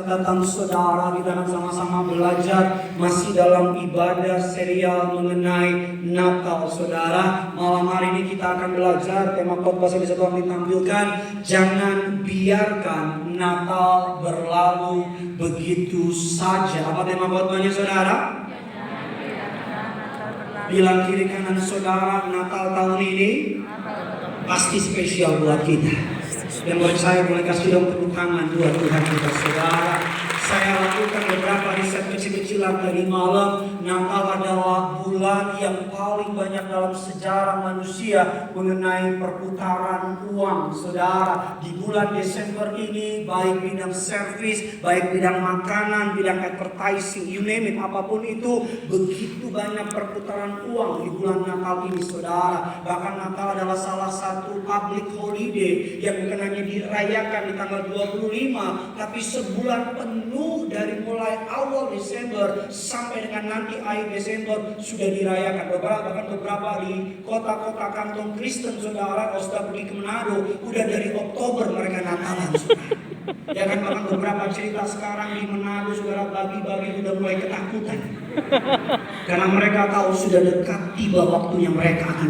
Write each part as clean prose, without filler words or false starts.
catatan saudara, kita akan sama-sama belajar masih dalam ibadah serial mengenai Natal saudara. Malam hari ini kita akan belajar tema khotbah yang bisa Tuhan ditampilkan, jangan biarkan Natal berlalu begitu saja. Apa tema khotbahnya saudara? Bilang kiri kanan saudara, Natal tahun ini pasti spesial buat kita. Dan buat saya boleh kasih dong tepuk tangan buat Tuhan kita saudara. Saya lakukan beberapa riset kecil-kecilan tadi malam. Natal adalah bulan yang paling banyak dalam sejarah manusia mengenai perputaran uang saudara. Di bulan Desember ini baik bidang servis, baik bidang makanan, bidang advertising, you name it, apapun itu, begitu banyak perputaran uang di bulan Natal ini saudara. Bahkan Natal adalah salah satu public holiday yang bukan hanya dirayakan di tanggal 25, tapi sebulan penuh dari mulai awal Desember sampai dengan nanti akhir Desember sudah dirayakan. Bahkan beberapa di kota-kota kantong Kristen saudara, kalau sudah pergi ke Manado, udah dari Oktober mereka Natalan saudara. Ya kan, bahkan beberapa cerita sekarang di Manado saudara, babi-babi udah mulai ketakutan. Karena mereka tahu sudah dekat tiba waktunya mereka akan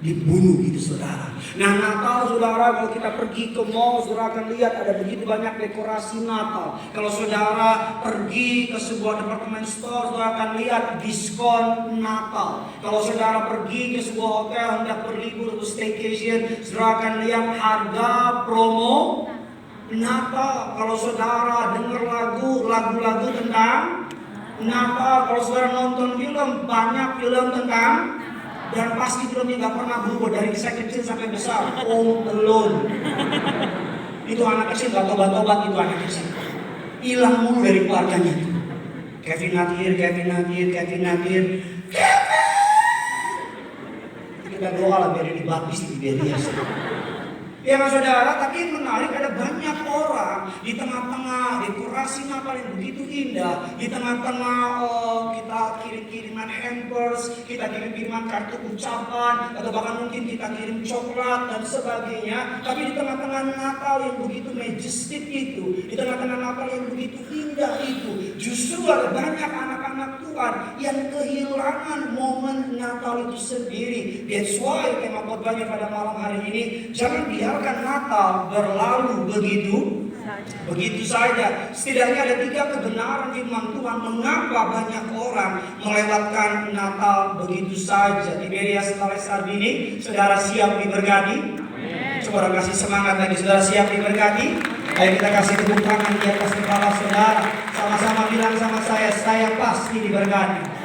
dibunuh gitu saudara. Nah Natal saudara, kalau kita pergi ke mall saudara akan lihat ada begitu banyak dekorasi Natal. Kalau saudara pergi ke sebuah department store saudara akan lihat diskon Natal. Kalau saudara pergi ke sebuah hotel hendak berlibur atau staycation saudara akan lihat harga promo Natal. Kalau saudara dengar lagu-lagu tentang Natal, kalau saudara nonton film, banyak film tentang, dan pasti filmnya gak pernah berubah dari saya kecil sampai besar. Home Alone. Itu anak kecil gak tobat-tobat, itu anak kecil hilang mulu dari keluarganya. Kevin Nadir. Kita doa lah biar dibaptis di Beria. Ya mas saudara, tapi yang menarik ada banyak orang di tengah-tengah dekorasi Natal yang begitu indah, di tengah-tengah kita kirim-kiriman hampers, kita kirim-kiriman kartu ucapan, atau bahkan mungkin kita kirim coklat dan sebagainya. Tapi di tengah-tengah Natal yang begitu majestic itu, di tengah-tengah Natal yang begitu indah itu, justru ada banyak anak-anak Tuhan yang kehilangan momen Natal itu sendiri. That's why tema khotbahnya pada malam hari ini, jangan biarkan Natal berlalu begitu saja. Setidaknya ada 3 kebenaran firman Tuhan mengapa banyak orang melewatkan Natal begitu saja. Tiberias Tales Arbini, saudara siap diberkati? Coba kasih semangat lagi, saudara siap diberkati? Ayo kita kasih tepuk tangan di atas kepala saudara. Sama-sama bilang sama saya pasti diberkati.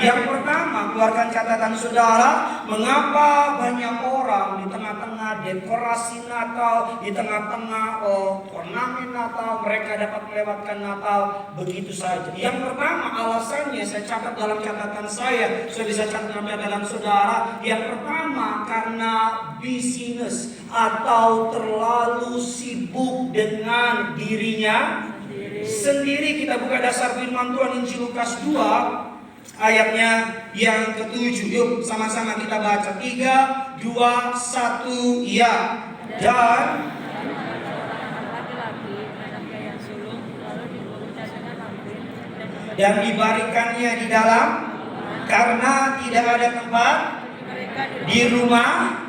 Yang pertama, keluarkan catatan saudara, mengapa banyak orang di tengah-tengah dekorasi Natal, di tengah-tengah ornamen Natal, mereka dapat melewatkan Natal begitu saja. Yang pertama, alasannya saya catat dalam catatan saya bisa catat dalam catatan saudara. Yang pertama, karena busyness atau terlalu sibuk dengan dirinya sendiri. Kita buka dasar firman Tuhan Injil Lukas 2 ayatnya yang ke-7. Yuk sama-sama kita baca. 3, 2, 1, ya. Dan dibarikannya di dalam, karena tidak ada tempat di rumah.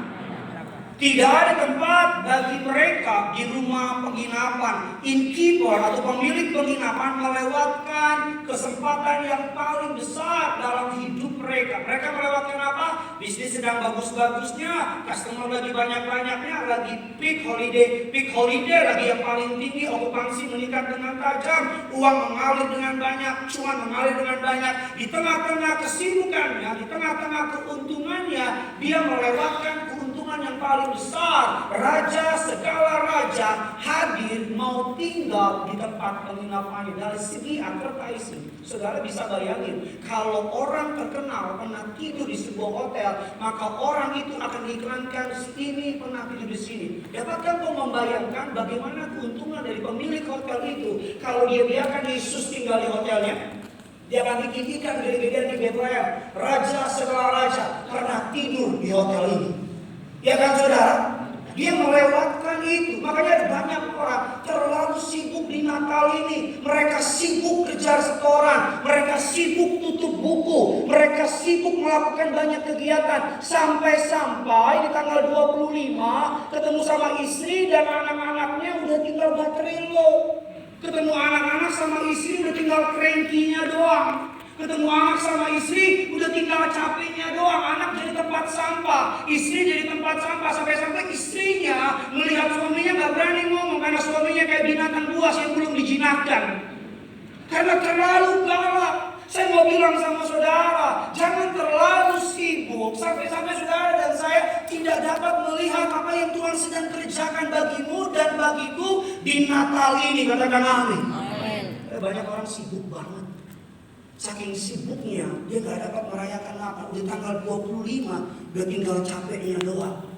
Tidak ada tempat bagi mereka di rumah penginapan. Innkeeper atau pemilik penginapan melewatkan kesempatan yang paling besar dalam hidup mereka. Mereka melewatkan apa? Bisnis sedang bagus-bagusnya, customer lagi banyak-banyaknya, lagi peak holiday lagi yang paling tinggi, okupansi meningkat dengan tajam, uang mengalir dengan banyak, cuan mengalir dengan banyak. Di tengah-tengah kesibukannya, di tengah-tengah keuntungannya, dia melewatkan keuntungan yang paling besar. Raja segala raja hadir mau tinggal di tempat penginapannya. Dari segi advertising, saudara bisa bayangin, kalau orang terkenal pernah tidur di sebuah hotel, maka orang itu akan diiklankan ini pernah tidur di sini. Dapatkah kau membayangkan bagaimana keuntungan dari pemilik hotel itu kalau dia biarkan Yesus tinggal di hotelnya? Dia akan bikin ikan gede-gedean di Bethlehem. Raja segala raja pernah tidur di hotel ini. Ya kan saudara? Dia melewatkan itu. Makanya ada banyak orang terlalu sibuk di Natal ini. Mereka sibuk kejar setoran. Mereka sibuk tutup buku. Mereka sibuk melakukan banyak kegiatan. Sampai-sampai di tanggal 25 ketemu sama istri dan anak-anaknya udah tinggal baterai low. Ketemu anak-anak sama istri udah tinggal cranky-nya doang. Ketemu anak sama istri udah tinggal capeknya doang. Anak jadi tempat sampah, istri jadi tempat sampah. Sampai-sampai istrinya melihat suaminya gak berani ngomong karena suaminya kayak binatang buas yang belum dijinakkan. Karena terlalu galak. Saya mau bilang sama saudara, jangan terlalu sibuk sampai-sampai saudara dan saya tidak dapat melihat apa yang Tuhan sedang kerjakan bagimu dan bagiku di Natal ini. Katakan amin. Banyak orang sibuk banget. Saking sibuknya, dia gak dapat merayakan Natal. Di tanggal 25, dia tinggal capeknya doang.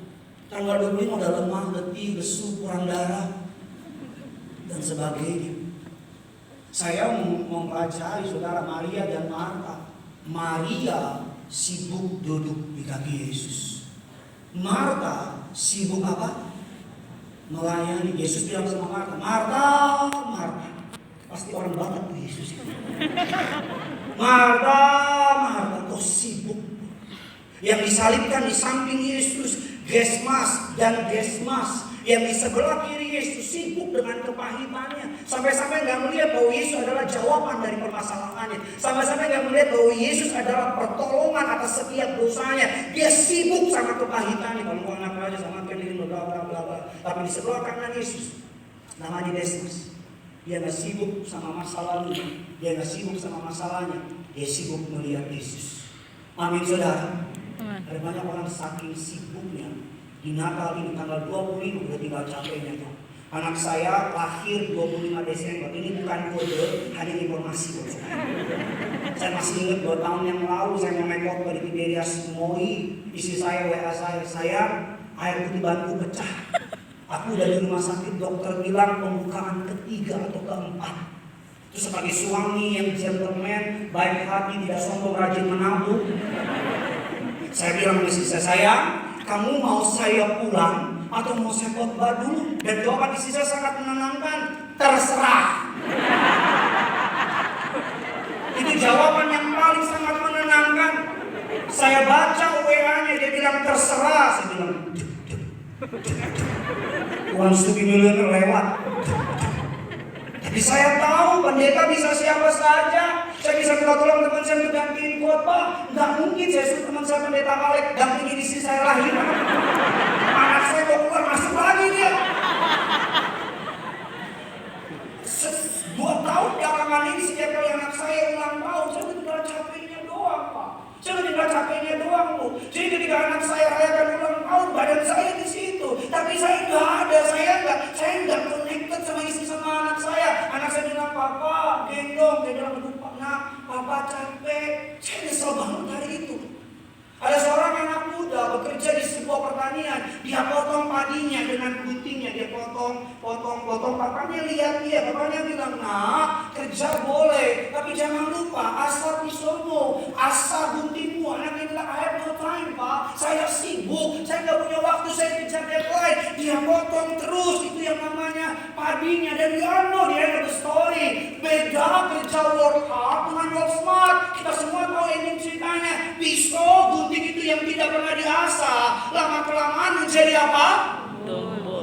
Tanggal 25 udah lemah, letih, lesu, kurang darah, dan sebagainya. Saya mempelajari saudara Maria dan Marta. Maria sibuk duduk di kaki Yesus. Marta sibuk apa? Melayani. Yesus bilang sama Marta, Marta, Marta. Pasti orang Batak tuh Yesus itu. Marta, Marta, kau sibuk. Yang disalibkan di samping Yesus, Gesmas dan Gesmas. Yang di sebelah kiri Yesus sibuk dengan kepahitannya. Sampai-sampai gak melihat bahwa Yesus adalah jawaban dari permasalahannya. Sampai-sampai gak melihat bahwa Yesus adalah pertolongan atas setiap dosanya. Dia sibuk sama kepahitannya. Kalau mau anak raja sama diri bla bla bla bla. Tapi di sebelah kanan Yesus, namanya Gesmas. Dia gak sibuk sama masa lalu. Dia gak sibuk sama masalahnya. Dia sibuk melihat Yesus. Amin saudara. Ada banyak orang saking sibuknya di Natal ini tanggal 25 udah tinggal capeknya tuh. Anak saya lahir 25 Desember. Ini bukan kode, hanya informasi. Saya masih ingat 2 tahun yang lalu saya memekot di Tiberias Moi. Istri saya WA saya air putih bantu pecah. Aku udah di rumah sakit, dokter bilang pembukaan ketiga atau keempat. Terus sebagai suami yang gentleman, baik hati, tidak sombong, rajin menabung, saya bilang ke istri saya, kamu mau saya pulang atau mau saya khotbah dulu? Dan jawaban istri saya sangat menenangkan, terserah. Itu jawaban yang paling sangat menenangkan. Saya baca WA-nya, dia bilang terserah. Saya bilang, uang studi miliuner lewat. Tapi saya tahu pendeta bisa siapa saja. Saya bisa minta tolong teman saya untuk gantiin khotbah. Nggak mungkin saya suruh teman saya pendeta Alek dampingin istri saya lahir. Anak saya mau keluar masuk lagi dia. 2 tahun belakangan ini setiap kali anak saya ulang tahun, saya tinggal capeknya doang Pak. Saya tinggal capeknya doang Bu. Jadi ketika anak saya rayakan ulang tahun, badan saya di situ. Tapi saya nggak ada, saya nggak connected sama istri sama anak saya. Anak saya bilang, Papa gendong, dia bilang, lupa nak, Papa capek. Saya nyesel banget hari itu. Ada seorang anak muda bekerja di sebuah pertanian, dia potong padinya dengan guntingnya, dia potong. Papanya lihat dia, papanya bilang, nak, kerja boleh, tapi jangan lupa asap pisaumu, asap guntingmu. Anaknya bilang, I have no time Pak, saya sibuk, saya nggak punya waktu, saya kejar deadline. Dia potong terus, itu yang namanya padinya. Dan dia ada the story. Beda kerja work hard dengan work smart. Kita semua tahu ending ceritanya. Pisau gunting itu yang tidak pernah diasah, lama-kelamaan menjadi apa?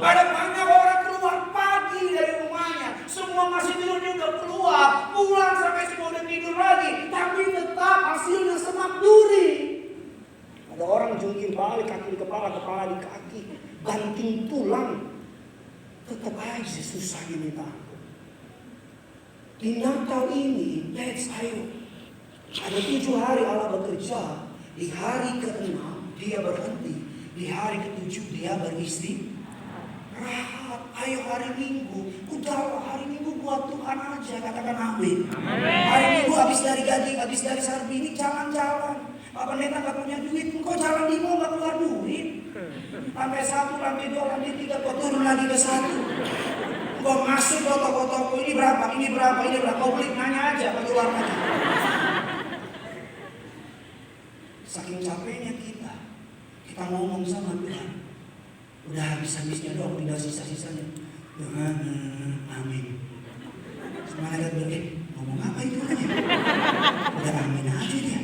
Ada banyak orang keluar pagi dari rumahnya, semua masih tidur, dia udah keluar, pulang sampai semua udah tidur lagi, tapi tetap hasilnya semak duri. Ada orang jungkir balik, kaki di kepala, kepala di kaki, banting tulang, tetap aja susahnya minta ampun. Di Natal ini, let's ayo. Ada 7 hari Allah bekerja. Di hari ke-6 dia berhenti. Di hari ke-7 dia beristirahat. Ayo hari Minggu. Udahlah hari Minggu buat Tuhan aja. Katakan amin. Hari Minggu habis dari gaji, habis dari Sarbini, jalan-jalan. Pak Pendeta gak punya duit, engkau jalan di mall gak keluar duit. Lantai 1, lantai 2, lantai 3, kau turun lagi ke 1. Engkau masuk ke toko-toko, ini berapa, ini berapa, ini berapa. Kau klik nanya aja, kau keluar aja. Saking capeknya kita ngomong sama Tuhan. Udah habis-habisnya doang, tinggal sisa-sisanya. Amin. Semangat bilang, ngomong apa itu aja? Udah amin aja dia.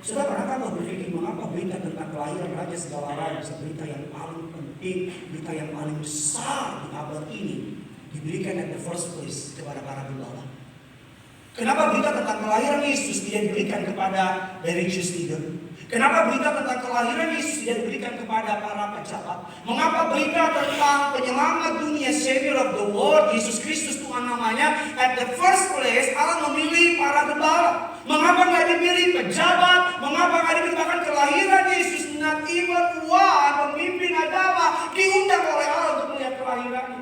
Sudah pernah berpikir mengapa berita tentang kelahiran Raja segala raja, berita yang paling penting, berita yang paling besar di abad ini diberikan at the first place kepada para gembala? Kenapa berita tentang kelahiran Yesus tidak diberikan kepada religious leader? Kenapa berita tentang kelahiran Yesus tidak diberikan kepada para pejabat? Mengapa berita tentang penyelamat dunia, Savior of the world, Yesus Kristus Tuhan namanya, at the first place Allah memilih para gembala? Mengapa nggak dipilih pejabat? Mengapa nggak dipilih bahkan kelahiran Yesus? Not even one pemimpin agama diundang oleh Allah untuk melihat kelahirannya.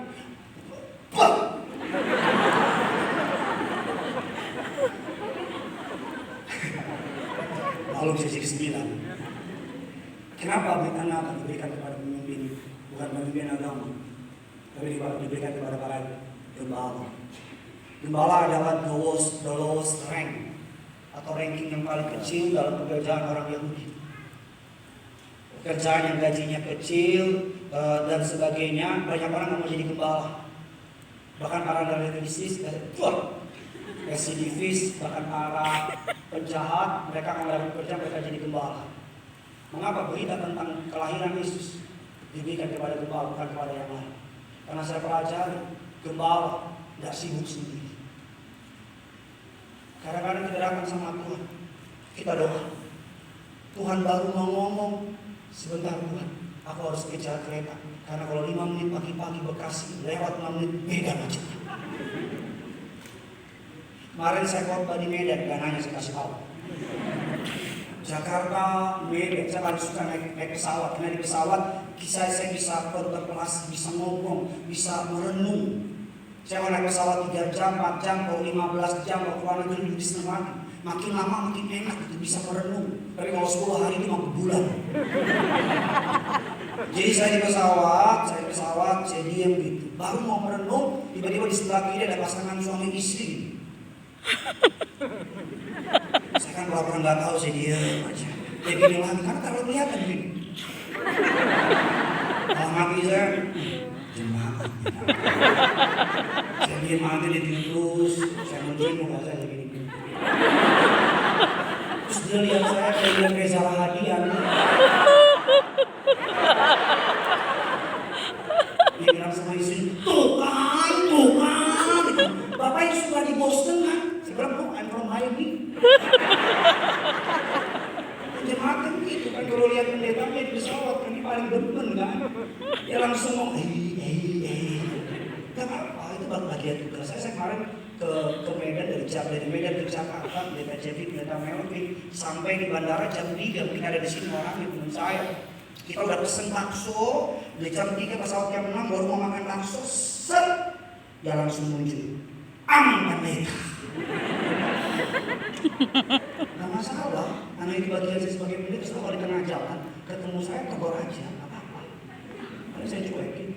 Lalu sisi ke-9. Kenapa berita akan diberikan kepada pemimpin, bukan pemimpin agama, tapi diberikan kepada para gembala? Gembala adalah the lowest rank, atau ranking yang paling kecil dalam pekerjaan orang Yahudi. Pekerjaan yang gajinya kecil dan sebagainya, banyak orang yang mau jadi gembala. Bahkan para residivis, bahkan para penjahat, mereka akan dapat kerja, mereka jadi gembala. Mengapa berita tentang kelahiran Yesus diberikan kepada gembala, bukan kepada yang lain? Karena saya pelajari, gembala tidak sibuk sendiri. Kadang-kadang kita datang sama Tuhan, kita doa. Tuhan baru mau ngomong, sebentar Tuhan, aku harus kejar kereta. Karena kalau 5 menit pagi-pagi Bekasi, lewat 5 menit Medan aja. Kemarin saya khotbah di Medan, dananya saya kasih tahu. Jakarta, Medan, saya paling suka naik pesawat. Karena di pesawat, saya bisa kontemplasi, bisa ngomong, bisa merenung. Saya mau naik pesawat 3 jam, 4 jam, kalau 15 jam, kalau keluar negeri lebih senang lagi. Makin lama makin enak, itu bisa merenung. Tapi kalau 10 hari ini mau bulan. Jadi saya di pesawat, saya diam gitu. Baru mau merenung, tiba-tiba di sebelah kiri ada pasangan suami istri. Saya kan pura-pura nggak tahu, saya diam aja. Dia gini lagi, karena terlalu kelihatan gini. Kalau mati saya, jemaat. Saya diam aja, dia terus. Saya muncul muka saya gini. Terus dia lihat saya, kayak lihat Reza Rahadian. Dia bilang sama istri, tuh kan. Bapak yang suka di Boston kan? Saya bilang, no, I'm from Miami. Jemaat kan gitu kan, kalau lihat pendetanya di pesawat, ini paling demen kan? Dia langsung ngomong, gak apa-apa, itu baru bagian tugas. Saya kemarin ke Medan, dari Medan ke Jakarta, pendeta Jevit, pendeta Melvin, sampai di bandara jam 3, mungkin ada di sini orang di teman saya. Kita udah pesen bakso, dari jam 3 pesawat jam 6, baru mau makan bakso, set, dia langsung muncul. Pendeta. Gak masalah, karena itu bagian saya sebagai pendeta, setelah di tengah jalan, ketemu saya, tegur aja, gak apa-apa. Karena saya cuekin.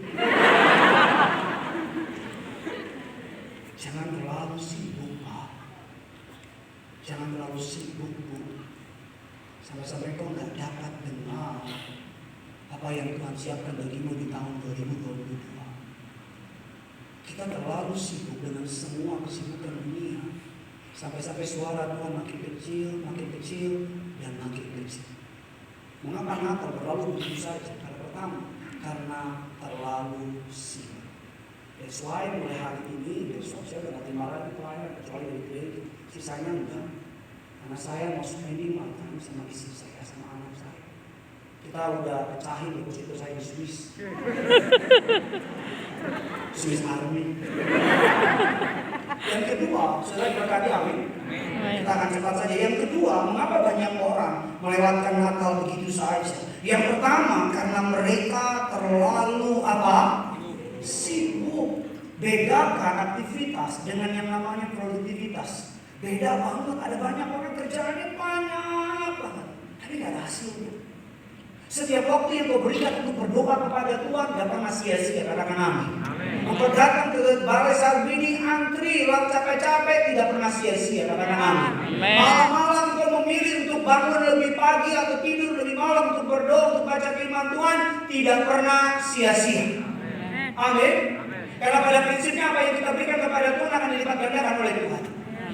Jangan terlalu sibuk, Pak. Jangan terlalu sibuk, Bu. Sampai-sampai kau gak dapat dengar apa yang Tuhan siapkan bagimu di tahun 2022. Kita terlalu sibuk dengan semua kesibukan dunia. Sampai-sampai suara Tuhan makin kecil, dan makin kecil. Mengapa Natal berlalu begitu saja? Karena pertama, karena terlalu sibuk. That's why mulai hari ini, besok saya udah nanti marah di pelayan, kecuali dari gereja. Sisanya enggak. Karena saya mau spending my time sama istri saya, sama anak saya. Kita udah pecahin deposito saya di Swiss. Swiss Army. Yang kedua, saudara berkati, amin. Kita akan cepat saja. Yang kedua, mengapa banyak orang melewatkan Natal begitu saja? Yang pertama, karena mereka terlalu sibuk. Bedakan aktivitas dengan yang namanya produktivitas. Beda banget. Ada banyak orang kerjaannya banyak banget, tapi gak ada hasilnya. Setiap waktu yang kau berikan untuk berdoa kepada Tuhan gak pernah sia-sia. Katakan amin. Engkau datang ke balai Sarbini, antri, lalu capek-capek, tidak pernah sia-sia. Katakan amin. Malam-malam kau memilih untuk bangun lebih pagi atau tidur lebih malam untuk berdoa, untuk baca firman Tuhan tidak pernah sia-sia. Amin. Karena pada prinsipnya apa yang kita berikan kepada Tuhan akan dilipat gandakan oleh Tuhan.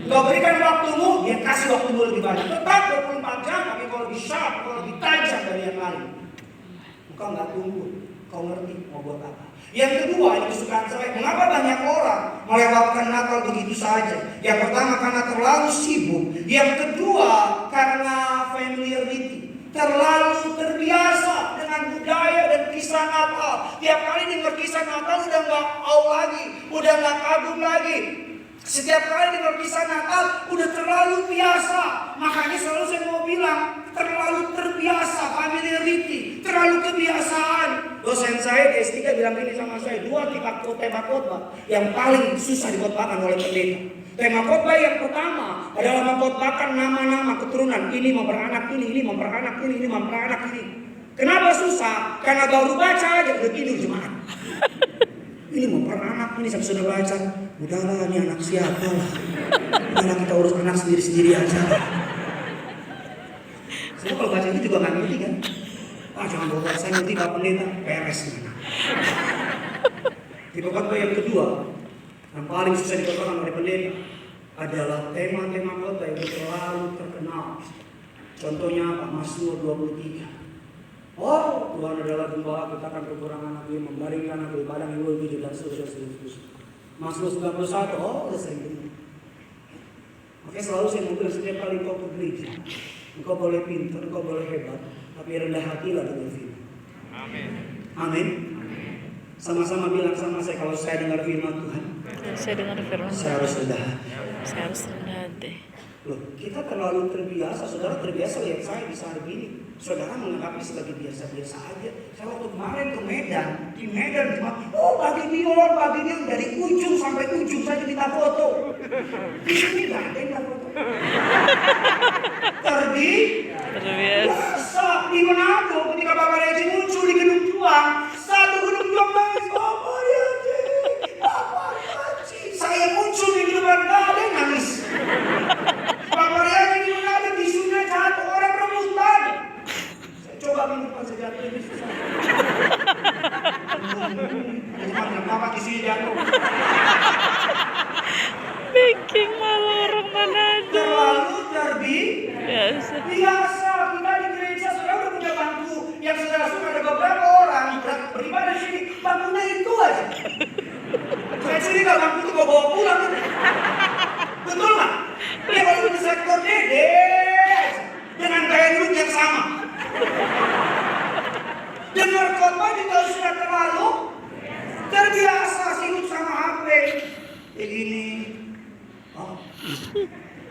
Kau berikan waktumu, dia kasih waktumu lebih banyak. Tetap 24 jam, tapi kau lebih sharp, kau lebih tajam dari yang lain. Kau nggak tunggu, kau ngerti mau buat apa. Yang kedua, yang kesukaan saya, mengapa banyak orang melewatkan Natal begitu saja? Yang pertama karena terlalu sibuk. Yang kedua karena familiarity. Terlalu terbiasa dengan budaya dan kisah Natal. Tiap kali dengar kisah Natal udah nggak lagi, udah nggak kagum lagi. Setiap kali dengar kisah Natal udah terlalu biasa. Makanya selalu saya mau bilang terlalu terbiasa, familiarity, terlalu kebiasaan. Dosen saya di S3 bilang ini sama saya, 2 tema khotbah yang paling susah dikhotbahkan oleh pendeta. Tema khotbah yang pertama adalah mengkhotbahkan nama-nama keturunan. Ini memperanak ini memperanak ini memperanak ini. Kenapa susah? Karena baru baca aja udah tidur jemaat. Ini memperanak ini sampai sudah baca. Udahlah ini anak siapa lah. Udahlah kita urus anak sendiri-sendiri aja. Saya kalau baca itu juga nggak ngerti kan. Jangan bawa saya ngerti Pak Pendeta. Peres mana. Tipe khotbah yang kedua yang paling susah dikatakan oleh pendeta adalah tema-tema khotbah yang terlalu terkenal. Contohnya apa? Mazmur 23. Oh, Tuhan adalah gembala, kita akan kekurangan lagi, membaringkan aku di padang yang luhur, dan seterusnya. Mazmur 91, udah sering dengar. Makanya selalu saya mau bilang setiap kali kau ke gereja, engkau boleh pintar, engkau boleh hebat, tapi rendah hatilah dengan firman. Amin. Amin. Sama-sama bilang sama saya, kalau saya dengar firman Tuhan, saya harus rendah hati. Loh, kita terlalu terbiasa, saudara terbiasa lihat saya bisa begini. Saudara menganggapnya sebagai biasa-biasa aja. Saya waktu kemarin ke Medan, di Medan cuma, pagi Dion, dari ujung sampai ujung saja kita foto. Di sini nggak ada yang foto. Terbiasa di Manado ketika Bapak Reji muncul di Gedung Juang, satu Gedung Juang nangis, Bapak Reji. Saya muncul di depan ada yang nangis. Bapak Reji di Manado tisunya jatuh, orang rebutan. Saya coba minum sejatuh ini susah. Cuma kenapa tisunya jatuh? Bikin malu orang Manado. Terlalu biasa. Kita di gereja sudah punya bangku yang saudara suka ada beberapa orang beribadah di sini, bangkunya itu aja. Saya cerita bangku itu bawa pulang. Betul nggak? Dia kalau di sektor dede dengan gaya duduk yang sama. Dengar khotbah juga sudah terlalu terbiasa sibuk sama HP. Begini.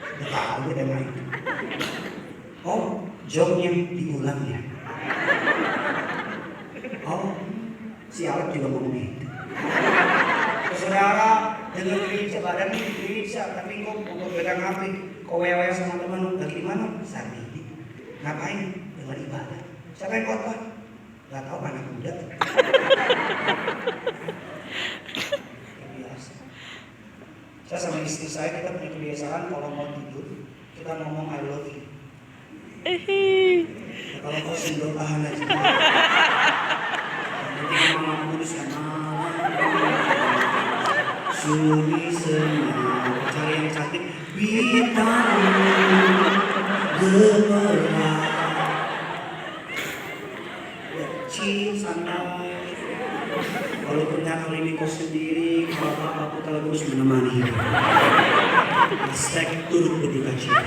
Udah tahu deh main. Jom yang diulang ya. Si Alek juga ngomong gitu. Saudara dengan gereja badan ini gereja, tapi kok mau pegang HP, kok wewe sama teman lagi di mana? Saat ini. Ngapain? Dengan ibadah. Siapa yang khotbah? Gak tahu, anak muda. Biasa. Saya sama istri saya kita punya kebiasaan kalau mau tidur kita ngomong I love you. Kalau kau sendok tahan aja. Nanti mama kudus sama Suni senang cari yang cantik bintang gemerlap santai. Kalau ternyata kali ini kau sendiri, kalau aku terus menemani. Hashtag turut berduka cita.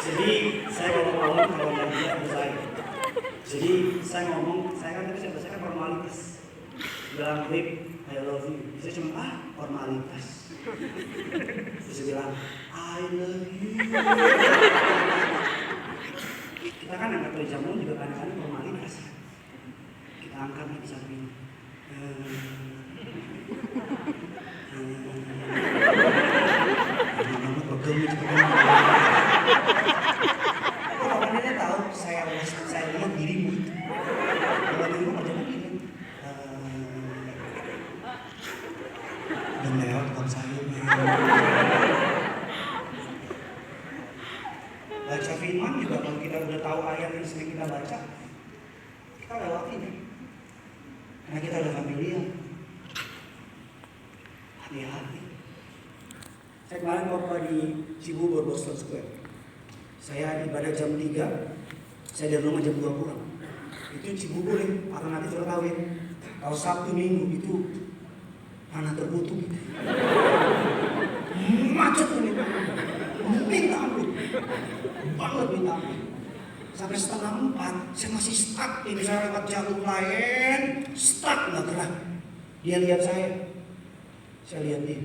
Jadi saya ngomong kalau nggak dia saya. Jadi saya ngomong, saya kan tadi saya formalitas. Bilang baik, I love you. Saya cuma formalitas. Terus saya bilang I love you. Kita kan angkat dari jamu juga kadang-kadang formalitas. Kita angkat di samping. Mama pegel nih kalau kalian tahu saya lihat dirimu. Kalau dirimu kerja begini. Dan lewat tukang sayur. firman juga kalau kita udah tahu ayat yang sering kita baca, kita lewatin ya. Karena kita udah familiar. Hati-hati. Saya kemarin khotbah di Cibubur, Boston Square. Saya ibadah jam 3, saya dari rumah jam 2 pulang. Itu Cibubur ya, nanti sudah tahu ya. Kalau Sabtu Minggu itu tanah tertutup. Macet ini. Minta ampun. Banget minta ampun. Sampai 3:30 saya masih stuck. Ini saya lewat jalur lain, stuck nggak gerak. Dia lihat saya lihat dia.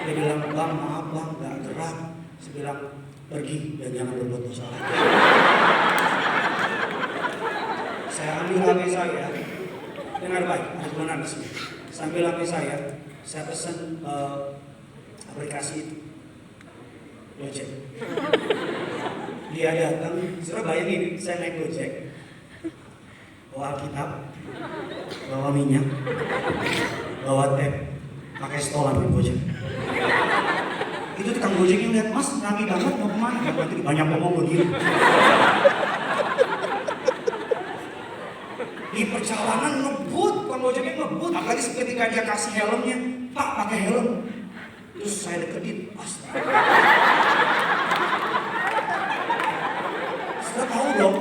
Dia bilang, "Bang, maaf bang, nggak gerak." Saya bilang, "Pergi dan jangan berbuat dosa lagi." Saya ambil HP saya, dengar baik, ada benar di sini. Sambil HP saya pesan aplikasi itu, Gojek. Dia datang, sudah bayangin, saya naik Gojek, bawa Alkitab, bawa minyak, bawa teh, pakai stolan di Gojek. Itu tukang Gojeknya lihat, "Mas, rame banget, mau kemana?" Berarti banyak ngomong begini. Di perjalanan ngebut, tukang Gojeknya ngebut, apalagi ketika dia kasih helmnya, "Pak, pakai helm." Terus saya deketin, "Astaga." Sudah tahu dong,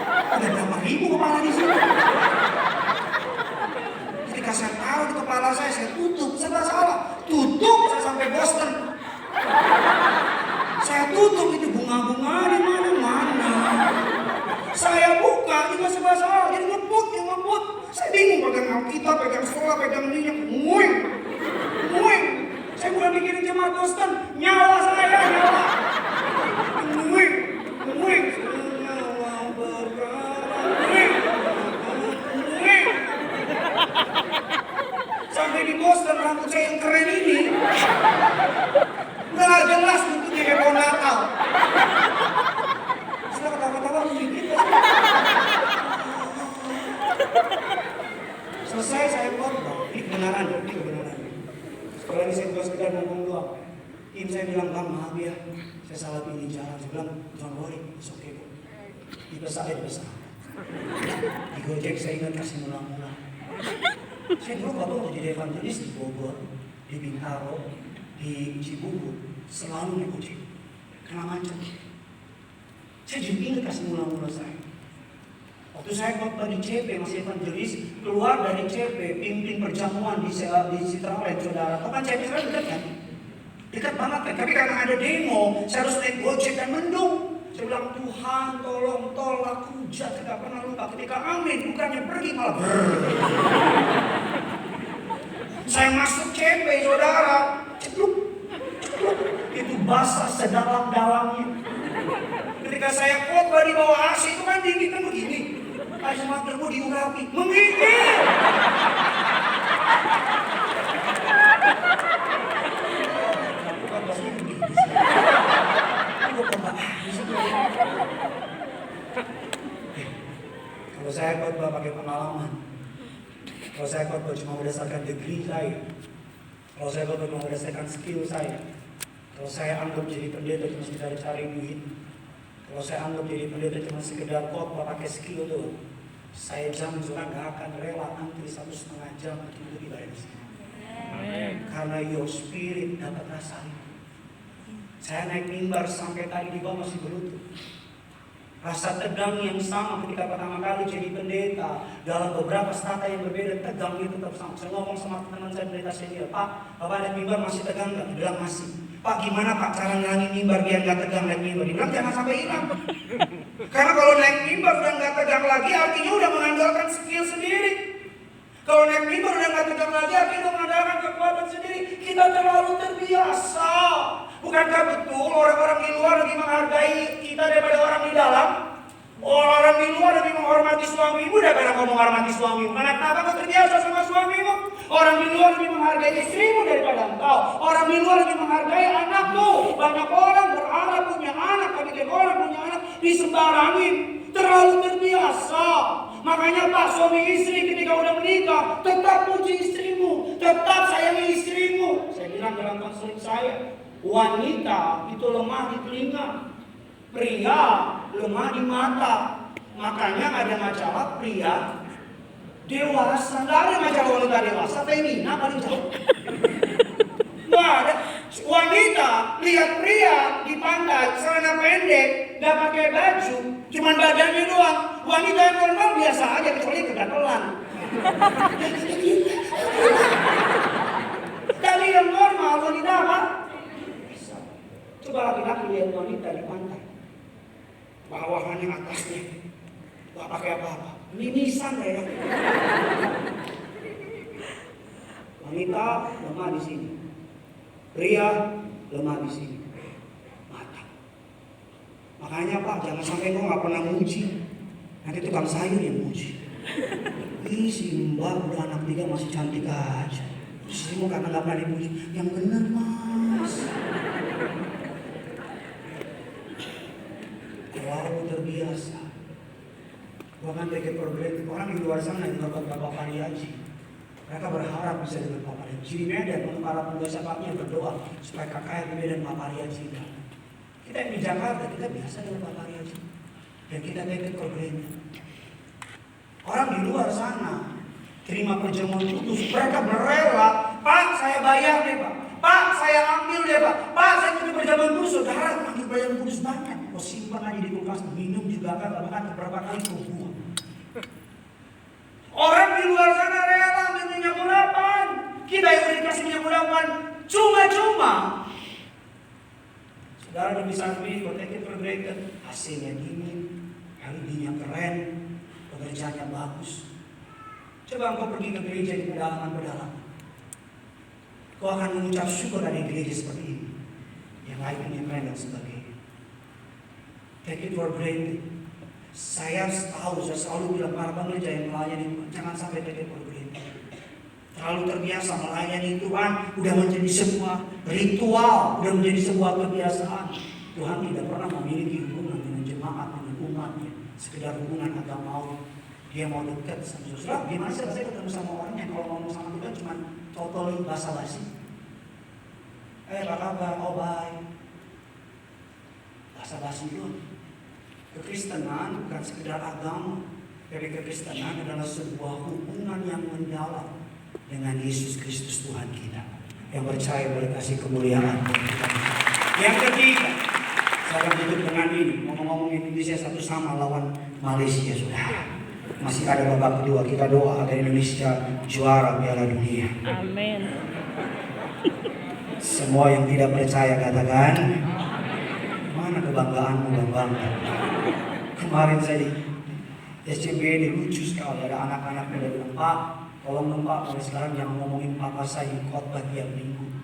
ada berapa ribu kepala di sini. Ketika saya tahu di kepala saya tutup, saya nggak salah, tutup saya sampai Boston. Saya tutup itu bunga-bunga di mana-mana. Saya buka juga serba salah, jadi ngebut. Saya bingung pegang Alkitab, pegang sekolah, pegang minyak, nguing. Saya bukan mikirin jemaat Boston, nyawa saya nyala. Nguing. Sampai di Boston rambut saya yang keren ini nggak jelas bentuknya kayak pohon Natal. Setelah ketawa-ketawa gitu. Selesai saya khotbah, ini kebenaran. Setelah ini saya juga sekedar ngomong doang. Tim saya bilang, "Bang, maaf ya, saya salah pilih jalan." Saya bilang, "Don't worry, it's okay kok." Dibesar. Di Gojek saya ingat kasih mula-mula. Saya dulu waktu jadi evangelis di Bogor, di Bintaro, di Cibubur, selalu naik Gojek. Kena macet. Saya jadi ingat kasih mula-mula saya. Waktu saya khotbah di CP, masih evangelis, keluar dari CP, pimpin perjamuan di Citraland, saudara. Tahu kan CP saya dekat kan? Dekat banget kan? Tapi karena ada demo, saya harus naik Gojek dan mendung. Saya bilang, "Tuhan tolong aku tidak pernah lupa." Ketika amin, bukannya pergi malah Saya masuk CP, saudara, cepluk. Itu basah sedalam-dalamnya. Ketika saya khotbah di bawah AC itu kan dingin kan begini. Air mataku diurapi, menggigil. Kalau saya khotbah pakai pengalaman, kalau saya khotbah cuma berdasarkan degree saya, kalau saya khotbah cuma berdasarkan skill saya, kalau saya anggap jadi pendeta cuma sekedar cari duit, kalau saya anggap jadi pendeta cuma sekedar khotbah pakai skill doang, saya jamin juga nggak akan rela antri 1,5 jam untuk ibadah di sini. Karena your spirit dapat rasain. Saya naik mimbar sampai tadi di bawah masih berlutut. Rasa tegang yang sama ketika pertama kali jadi pendeta dalam beberapa strata yang berbeda, tegang itu tetap sama. Saya ngomong sama teman saya pendeta senior, "Pak, Bapak naik mimbar masih tegang nggak?" Dia bilang masih. "Pak, gimana Pak cara ngilangin mimbar biar nggak tegang naik mimbar?" Dia bilang jangan sampai hilang. Karena kalau naik mimbar udah nggak tegang lagi, artinya udah mengandalkan skill sendiri. Kalau naik mimbar udah nggak tegang lagi, artinya udah mengandalkan kekuatan sendiri. Kita terlalu terbiasa. Bukankah betul orang-orang di luar lebih menghargai kita daripada orang di dalam? Orang di luar lebih menghormati suamimu daripada kamu menghormati suamimu. Kenapa kau terbiasa sama suamimu? Orang di luar lebih menghargai istrimu daripada engkau. Orang di luar lebih menghargai anakmu. Banyak orang berharap punya anak, tapi kan orang punya anak disembarangin. Terlalu terbiasa. Makanya Pak, suami istri ketika udah menikah, tetap puji istrimu, tetap sayangi istrimu. Saya bilang dalam konseling saya, wanita itu lemah di telinga. Pria lemah di mata. Makanya ada majalah pria dewasa. Nggak ada majalah wanita dewasa, femina paling jauh. Nggak ada. Wanita lihat pria di pantai, celana pendek, nggak pakai baju, cuman badannya doang. Wanita yang normal biasa aja, kecuali kegatelan. Tapi yang normal, wanita apa? Coba laki-laki lihat wanita di pantai, bawahannya atasnya, nggak pakai apa-apa, mimisan ya. Wanita lemah di sini, pria lemah di sini, mata. Makanya Pak, jangan sampai kau nggak pernah muji, nanti tukang sayur yang muji. Ih, si Mbak udah anak 3 masih cantik aja. Terus karena nggak pernah dipuji, yang benar Mas. Wow, terbiasa. Bahkan take it for granted. Orang di luar sana yang melakukan Bapak Pariaji, mereka berharap bisa dengan Bapak Pariaji. Di Medan, untuk para pemuda sepaknya berdoa supaya kakak di Medan Bapak Pariaji. Kita yang di Jakarta, kita biasa dengan Bapak Pariaji. Dan kita take it for granted. Orang di luar sana terima perjamuan kudus, mereka berela, Pak saya bayar deh Pak, Pak saya ambil deh Pak saya ikut perjamuan kudus. Saudara ambil perjamuan kudus banyak, kau simpan aja di kulkas, minum juga kan, bahkan beberapa kali kau buang. Orang di luar sana rela ambil minyak urapan, kita yang udah dikasih minyak urapan cuma-cuma. Saudara di samping, kau take it for granted, AC-nya dingin, LED-nya keren, pekerjaannya bagus. Coba engkau pergi ke gereja di pedalaman-pedalaman, kau akan mengucap syukur ada gereja seperti ini, yang lightingnya keren dan sebagainya. Take it for granted. Saya selalu bilang para pekerja yang melayani, jangan sampai take it for granted. Terlalu terbiasa melayani Tuhan, udah menjadi sebuah ritual, udah menjadi sebuah kebiasaan. Tuhan tidak pernah memiliki hubungan dengan jemaat, dengan umatnya, sekedar hubungan agamawi. Dia mau dekat sama saudara. Gimana sih rasanya ketemu sama orang yang kalau ngomong sama kita cuma totally basa-basi? Apa kabar? Oh baik. Basa-basi itu. Kekristenan bukan sekedar agama. Tapi kekristenan adalah sebuah hubungan yang mendalam dengan Yesus Kristus Tuhan kita, yang percaya boleh kasih kemuliaan. Yang ketiga, saya akan tutup dengan ini. Ngomong-ngomong Indonesia satu sama lawan Malaysia sudah. Masih ada babak kedua, kita doa agar Indonesia juara Piala Dunia. Amin. Semua yang tidak percaya katakan, mana kebanggaanmu bangga? Kemarin saya di SCB ini lucu sekali, ada anak-anak muda bilang, Pak, tolong dong Pak, mulai sekarang jangan ngomongin papa saya di khotbah tiap minggu.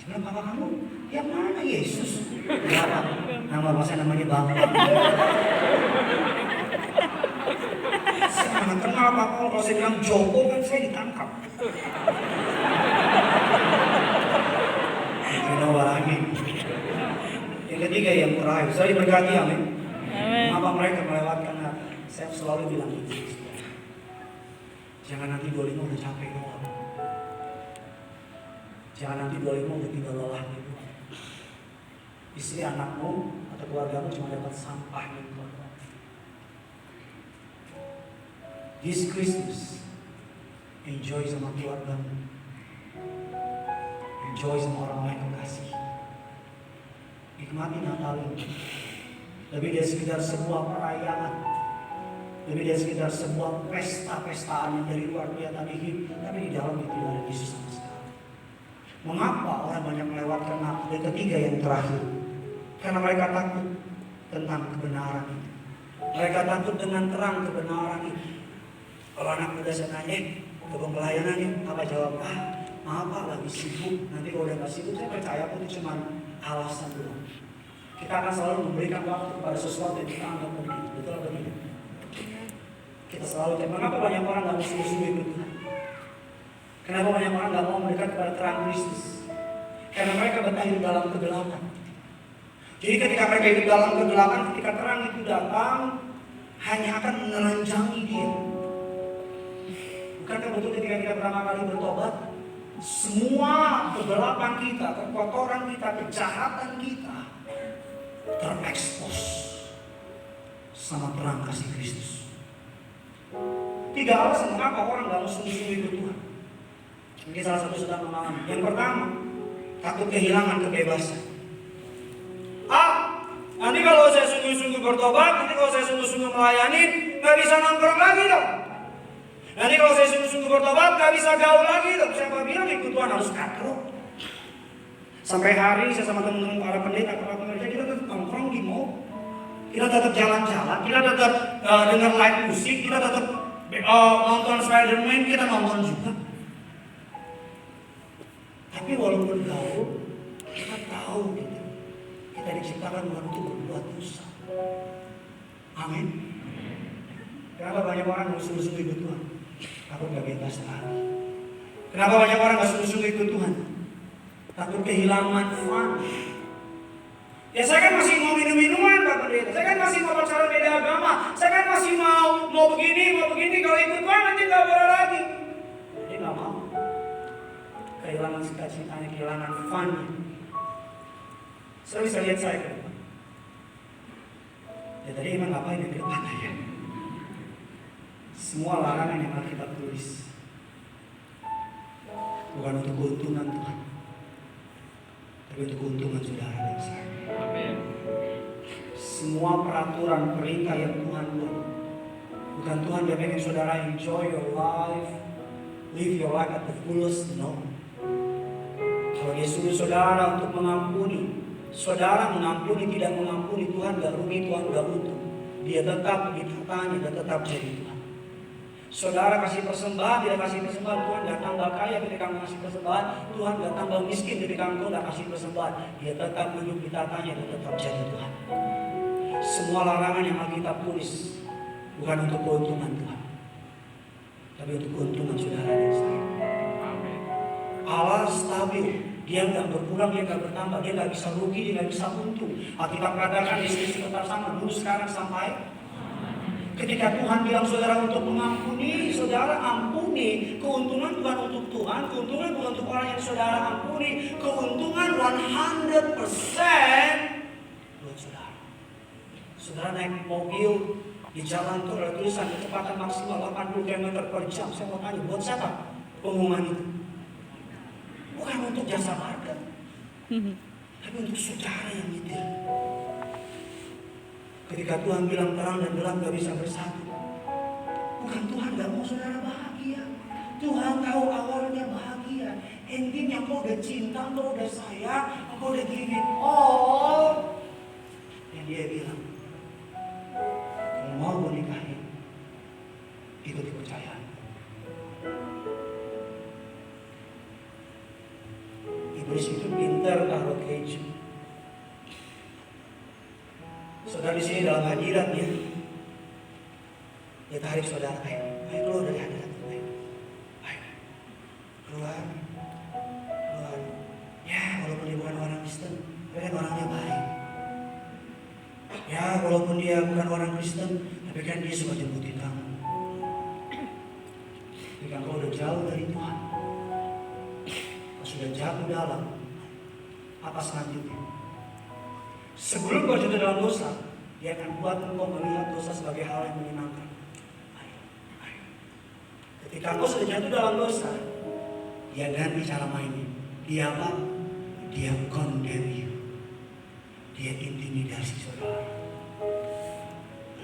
Saya bilang, papa kamu, yang mana Yesus? Ya Pak, nama saya namanya Bapak. Saya mana kenal Pak, kalau saya bilang Joko kan saya ditangkap. You know what I mean? Yang ketiga yang terakhir, saya diberkati amin. Apa mereka melewatkan hati? Saya selalu bilang itu. Jangan nanti 25 udah capek doang. Jangan nanti 25 udah tinggal lelah gitu. Istri anakmu atau keluargamu cuma dapat sampah gitu. This Christmas, enjoy sama keluargamu, enjoy sama orang yang kasih. Nikmati Natal ini. Lebih dari sekedar sebuah perayaan, lebih dari sekedar sebuah pesta-pestaan yang dari luar kelihatan ini, tapi di dalam itu ada Yesus sama sekali. Mengapa orang banyak melewatkan Natal? Dan ketiga yang terakhir, karena mereka takut tentang kebenaran itu. Mereka takut dengan terang kebenaran itu. Kalau anak muda saya nanya, kebun pelayanan ya, apa jawab? Maaf Pak, lagi sibuk. Nanti kalau udah gak sibuk, saya percaya aku itu cuma alasan doang. Kita akan selalu memberikan waktu kepada sesuatu yang kita anggap penting. Betul atau tidak? Kita selalu cek. Mengapa banyak orang gak mau sungguh-sungguh ikut Tuhan? Kenapa banyak orang gak mau mendekat kepada terang Kristus? Karena mereka betah hidup dalam kegelapan. Jadi ketika mereka hidup dalam kegelapan, ketika terang itu datang, hanya akan menelanjangi dia. Bukankah betul ketika kita pertama kali bertobat, semua kegelapan kita, kekotoran kita, kejahatan kita, terekspos sama terang kasih Kristus. 3 alasan mengapa orang gak mau sungguh-sungguh ikut Tuhan. Ini salah satu sedang mengalami. Yang pertama, takut kehilangan kebebasan. Nanti kalau saya sungguh-sungguh bertobat, nanti kalau saya sungguh-sungguh melayani, gak bisa nongkrong lagi dong. Nanti kalau saya sungguh-sungguh bertobat, gak bisa gaul lagi dong. Siapa bilang ikut Tuhan harus katrok? Sampai hari saya sama teman-teman para pendeta, kita tetap nongkrong di mall. Kita tetap jalan-jalan, kita tetap dengar live musik, kita tetap nonton Spider-Man, kita nonton juga. Tapi walaupun gaul, kita tahu gitu, kita diciptakan bukan untuk berbuat dosa. Amin. Kenapa banyak orang yang sungguh-sungguh ikut Tuhan? Takut gak bebas lagi. Kenapa banyak orang gak sungguh-sungguh ikut Tuhan? Takut kehilangan fun. Ya saya kan masih mau minum-minuman Pak Pendeta. Saya kan masih mau pacaran beda agama. Saya kan masih mau begini. Kalau ikut Tuhan nanti gak boleh lagi. Dia gak mau. Kehilangan cita-citanya, kehilangan fun-nya. Saya bisa lihat saya ke depan. Ya tadi emang ngapain yang ke depan ya? Semua larangan yang Alkitab tulis bukan untuk keuntungan Tuhan, tapi untuk keuntungan saudara dan saya. Amin. Semua peraturan perintah yang Tuhan buat, bukan Tuhan yang pengen saudara enjoy your life, live your life at the fullest. No. Kalau Dia suruh saudara untuk mengampuni, saudara mengampuni tidak mengampuni, Tuhan gak rugi, Tuhan gak untung. Dia tetap ditanya dan tetap jadi Tuhan. Saudara kasih persembahan, tidak kasih persembahan, Tuhan gak tambah kaya ketika kamu kasih persembahan, Tuhan gak tambah miskin ketika kamu gak kasih persembahan. Dia tetap duduk ditatanya dan tetap jadi Tuhan. Semua larangan yang Alkitab tulis bukan untuk keuntungan Tuhan, tapi untuk keuntungan saudara dan saya. Allah stabil, Dia nggak berkurang, Dia nggak bertambah, Dia nggak bisa rugi, Dia nggak bisa untung. Alkitab katakan di sini tetap sama dulu, sekarang, sampai ketika Tuhan bilang saudara untuk mengampuni, saudara ampuni. Keuntungan bukan untuk Tuhan, keuntungan bukan untuk orang yang saudara ampuni, keuntungan 100% buat saudara. Saudara naik mobil di jalan tol, ada tulisan kecepatan maksimal 80 km per jam. Saya mau tanya, buat siapa pengumuman itu? Bukan untuk jasa marga, tapi untuk saudara yang nyetir. Ketika Tuhan bilang terang dan gelap gak bisa bersatu, bukan Tuhan gak mau saudara bahagia. Tuhan tahu awalnya bahagia, endingnya kau udah cinta, kau udah sayang, kau udah give it all. Dan Dia bilang, kalau mau gue nikahin, ikuti kepercayaan. Iblis itu pintar taruh keju. Saudara di sini dalam hadirat ya, dia tarik saudara, ayo keluar dari hadirat, ayo keluar. Ya walaupun dia bukan orang Kristen, tapi kan orangnya baik. Ya walaupun dia bukan orang Kristen, tapi kan dia suka jemputin kamu. Jika kau udah jauh dari Tuhan, kau sudah jatuh dalam, apa selanjutnya? Sebelum kau jatuh dalam dosa, Dia akan buat engkau melihat dosa sebagai hal yang menyenangkan. Ayo. Ketika kau sudah jatuh dalam dosa, Dia ganti cara mainnya. Dia apa? Dia condemn you. Dia intimidasi saudara.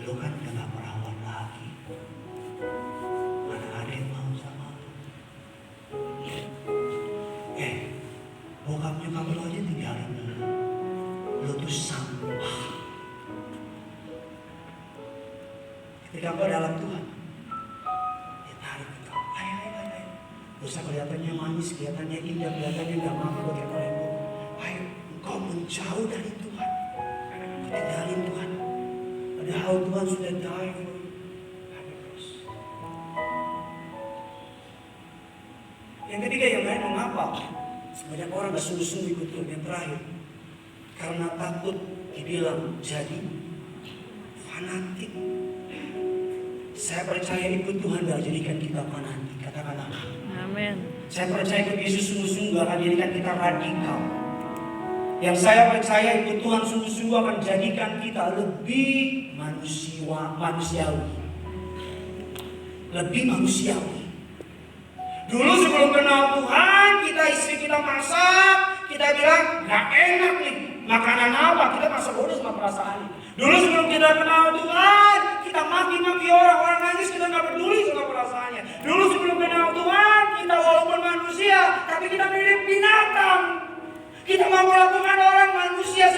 Lu kan udah gak perawan lagi. Mana ada yang mau sama lu? Bokap nyokap lu aja tinggalin lu. Lu tuh sampah. Ketika kau dalam Tuhan, Dia tarik engkau. Ayo. Dosa kelihatannya manis, kelihatannya indah, kelihatannya gak mampu bagi orang yang buruk. Ayo, engkau menjauh dari Tuhan. Tinggalin Tuhan. Padahal Tuhan sudah die for you. Ayo terus. Yang ketiga yang lain, mengapa banyak orang gak sungguh-sungguh ikut Tuhan? Yang terakhir, karena takut dibilang jadi fanatik. Saya percaya ikut Tuhan gak jadikan kita fanatik. Katakan amin. Amin. Saya percaya ikut Yesus sungguh-sungguh akan jadikan kita radikal. Yang saya percaya itu Tuhan sungguh-sungguh akan jadikan kita lebih manusiawi. Lebih manusiawi. Dulu sebelum kenal Tuhan, istri kita masak, kita bilang gak enak nih, makanan apa, kita masak bodoh sama perasaannya. Dulu sebelum kita kenal Tuhan, kita maki-maki orang nangis, kita gak peduli sama perasaannya. Dulu sebelum kenal Tuhan, kita walaupun manusia, tapi kita mirip binatang. Kita mau melakukan orang manusia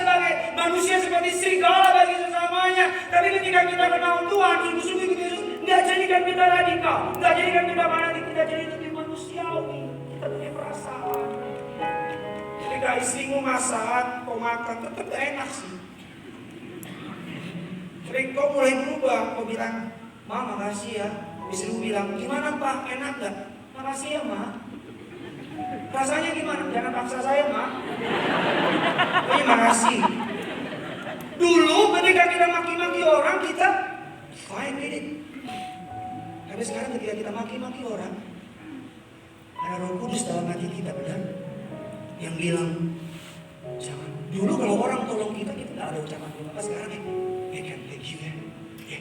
seperti serigala bagi sesamanya. Tapi ketika kita kenal Tuhan, sungguh-sungguh Yesus nggak jadikan kita radikal, nggak jadikan kita fanatik, kita jadi lebih manusiawi. Kita punya perasaan. Jadi kalau istrimu masak, kau makan, tetap enak sih. Tapi kau mulai berubah, kau bilang, Ma, makasih ya. Istrimu bilang, gimana Pak, enak gak? Makasih ya Ma. Rasanya gimana? Jangan paksa saya, Ma. Terima kasih. Dulu ketika kita maki-maki orang, kita fine with it. Tapi sekarang ketika kita maki-maki orang, ada Roh Kudus dalam hati kita, benar? Yang bilang, jangan. Dulu kalau orang tolong kita tidak ada ucapan terima kasih. Sekarang can thank you ya.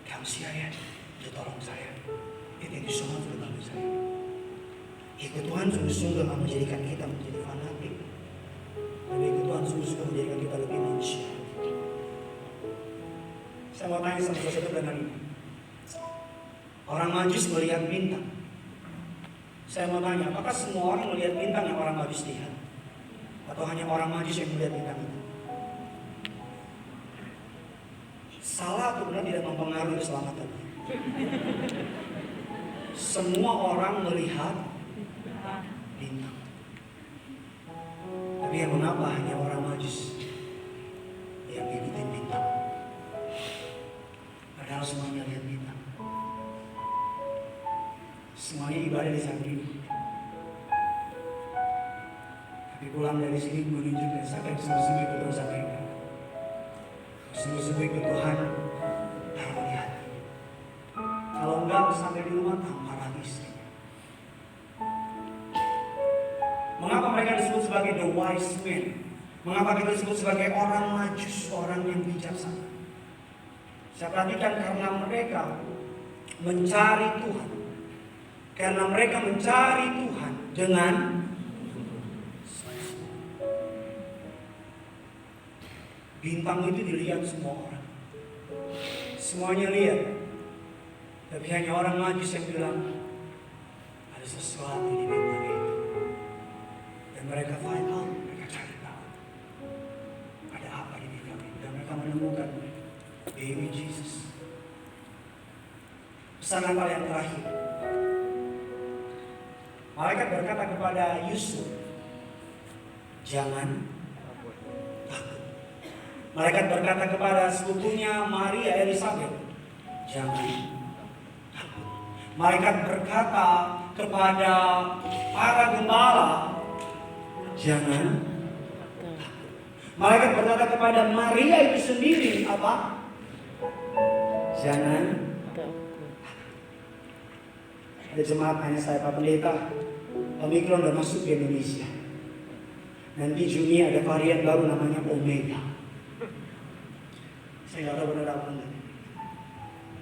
Kamsia ya, dia tolong saya. Thank you so much for bantu saya. Ikut Tuhan sungguh-sungguh gak menjadikan kita menjadi fanatik. Tapi ikut Tuhan sungguh-sungguh menjadikan kita lebih manusia. Saya mau tanya sama saudara dengan ini. Orang Majus melihat bintang. Saya mau tanya, apakah semua orang melihat bintang yang orang Majus lihat? Atau hanya orang Majus yang melihat bintang itu? Salah atau benar tidak mempengaruhi keselamatan. Semua orang melihat bintang. Tapi yang mengapa hanya orang Majus yang ikutin bintang? Padahal semuanya lihat bintang. Semuanya ibadah di samping. Tapi pulang dari sini menunjukkan saya sungguh-sungguh ikut Tuhan sampaikan. Sungguh-sungguh ikut Tuhan taruh di hati. Kalau enggak sampai di rumah tampar lagi istrinya. Mengapa mereka disebut sebagai the wise men? Mengapa kita disebut sebagai orang Majus, orang yang bijaksana? Saya perhatikan karena mereka mencari Tuhan. Karena mereka mencari Tuhan dengan bintang itu dilihat semua orang. Semuanya lihat. Tapi hanya orang Majus yang bilang ada sesuatu di bintang itu. Dan mereka find out, mereka cari tahu ada apa di bintang itu. Dan mereka menemukan baby Jesus. Pesanan yang terakhir. Malaikat berkata kepada Yusuf, jangan takut. Malaikat berkata kepada sepupunya Maria Elizabeth, jangan takut. Malaikat berkata kepada para gembala, jangan takut. Malaikat berkata kepada Maria itu sendiri apa? Jangan takut. Ada jemaat hanya saya Pak Pendeta, Omikron udah masuk ke Indonesia. Nanti Juni ada varian baru namanya Omega. Saya nggak tahu benar apa enggak.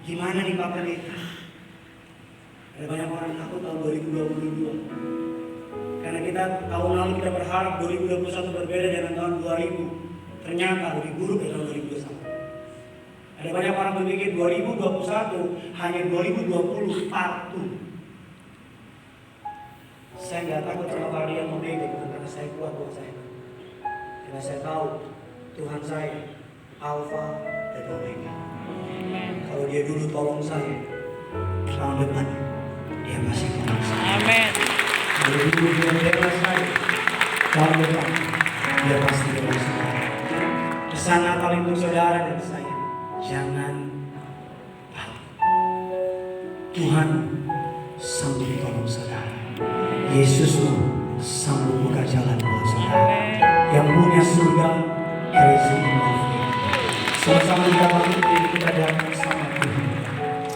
Gimana nih Pak Pendeta? Ada banyak orang takut tahun 2022. Karena kita tahun lalu kita berharap 2021 berbeda dengan tahun 2000. Ternyata lebih buruk dari tahun 2021. Ada banyak orang berpikir 2021 hanya 2020 part 2. Saya nggak takut sama varian Omega bukan karena saya kuat buat saya. Karena saya tahu Tuhan saya Alpha dan Omega. Kalau dia dulu tolong saya, tahun depan dia pasti tolong saya. Amin. Kalau dulu dia bela saya, tahun depan dia pasti tolong saya. Pesan Natal untuk saudara dan saya, jangan takut. Tuhan sanggup tolong saudara. Yesusmu sanggup buka jalan buat saudara. Yang punya surga, crazy love. Sama-sama kita bangkit diri kita datang sama Tuhan.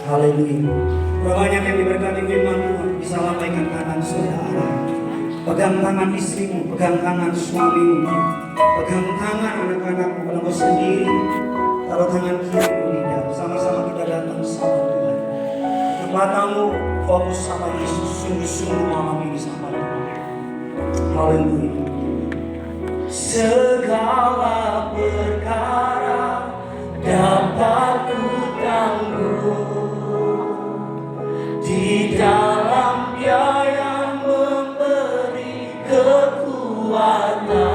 Haleluya. Berapa banyak yang diberkati firman Tuhan bisa lambaikan kanan saudara. Pegang tangan istrimu, pegang tangan suamimu, pegang tangan anak-anakmu kalau kau sendiri. Taruh tangan kirimu lidah, sama-sama kita datang sama Tuhan. Matamu fokus sama Yesus, sungguh-sungguh malam ini sama Tuhan. Haleluya. Segala perkara dapat ku tangguh di dalam Dia yang memberi kekuatan.